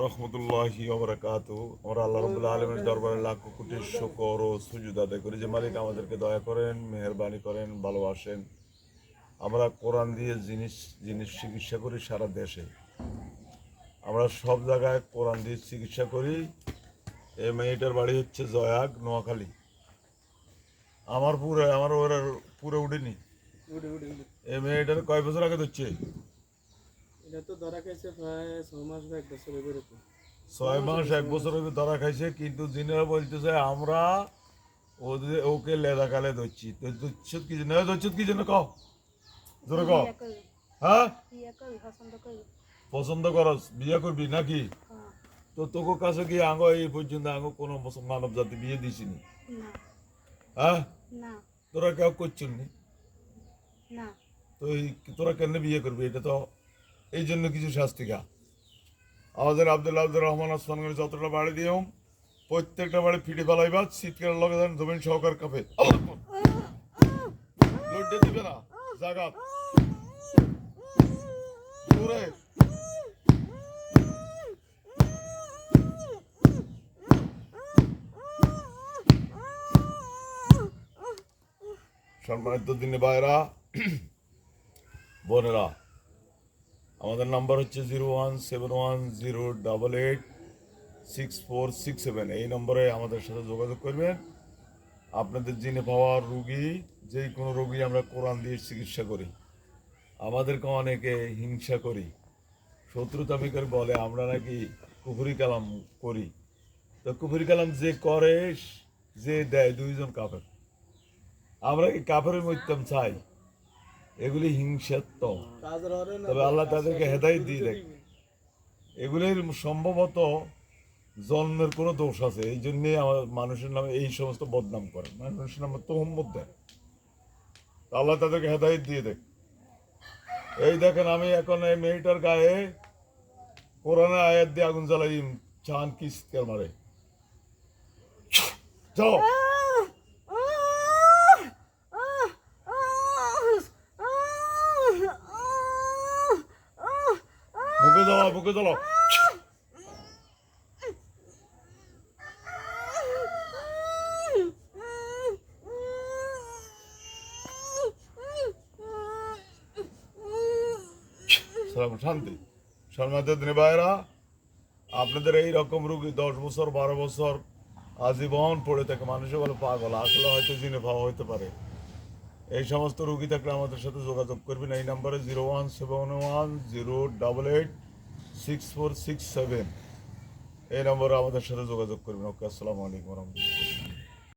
রহমতুল্লাহি ওবারাকাতু। আমরা আল্লাহ রাব্বুল আলামিনের দরবারে লাখ কোটি শুকর ও সুজুদ আদায় করি যে মালিক আমাদেরকে দয়া করেন, মেহেরবানি করেন, ভালোবাসেন। আমরা কোরআন দিয়ে জিনিস জিনিস চিকিৎসা করি সারা দেশে। আমরা সব জায়গায় কোরআন দিয়ে চিকিৎসা করি। এই মেয়েটার বাড়ি হচ্ছে জয়াগ, নোয়াখালী। আমার ওরা পুরো উঠেনি। এই মেয়েটার কয় বছর আগে ধরছে? এটা তো ধরা খাইছে প্রায় 6 মাস বা 1 বছর হবে এরকম। 6 মাস 1 বছর হবে ধরা খাইছে, কিন্তু যিনারা বলতেছে আমরা ওকে লেদা কালে ধরছি। তো ধরছত কি জন্য? ধরছত কি জন্য কও? জোরে কও। হ্যাঁ, পছন্দ করস, বিয়ে করবি নাকি? তো তোকে কাছে কি আঙ্গ এই পর্যন্ত আঙ্গ কোনো মানব জাতি বিয়ে দিছিনি? হ্যাঁ, তোরা কেউ করছিস নি? তো তোরা কেন বিয়ে করবি? এটা তো এই জন্য কিছু শাস্তি খা। আমাদের আব্দুর রহমান আসমানের যতটা বাড়ি দিও প্রত্যেকটা বাড়ি ফিটে ফেলাইবা, শীতকালের লগে দেন জমিন সহকার কাপে লইতে দিবে না জাগাত দূরে। সম্মানিত দিনে ভাইরা, বোনেরা, আমাদের নাম্বার হচ্ছে 01710886467। এই নম্বরে আমাদের সাথে যোগাযোগ করবেন। আপনাদের জিনে পাওয়ার রুগী, যে কোনো রোগী আমরা কোরআন দিয়ে চিকিৎসা করি। আমাদেরকে অনেকে হিংসা করি, শত্রুতামি করে বলে আমরা নাকি কুফরি কালাম করি। তো কুফরি কালাম যে করে, যে দেয়, দুইজন কাফের। আমরা কি কাফের মধ্যম চাই? এগুলি হিংসাত্মক। তবে আল্লাহ তাদেরকে হেদায়েত দিয়ে দেয়। এগুলির সম্ভবত জন্মের কোনো দোষ আছে, এই জন্যে আমার মানুষের নামে এই সমস্ত বদনাম করে, মানুষের নামে তোহম্মত দেয়। আল্লাহ তাদেরকে হেদায়েত দিয়ে দেয়। এই দেখেন, আমি এখন এই মেয়েটার গায়ে কোরআনের আয়াত দিয়ে আগুন জ্বালাই, চান কি চিৎকার মারে। যাও, মুখে জ্বালাও, মুখে জ্বালাও। শান্তি। সম্মানিত দিনী ভাইরা, আপনাদের এই রকম রুগী 10 বছর 12 বছর আজীবন পড়ে থাকে, মানুষে বলে পাগল, আসলে হয়তো জিনে পাওয়া হইতে পারে। এই সমস্ত রুগী থাকলে আমাদের সাথে যোগাযোগ করবেন এই নাম্বারে 01710886467। এই নম্বরে আমাদের সাথে যোগাযোগ করবেন। ওকে, আসসালামু আলাইকুম রহমতুল্লাহ।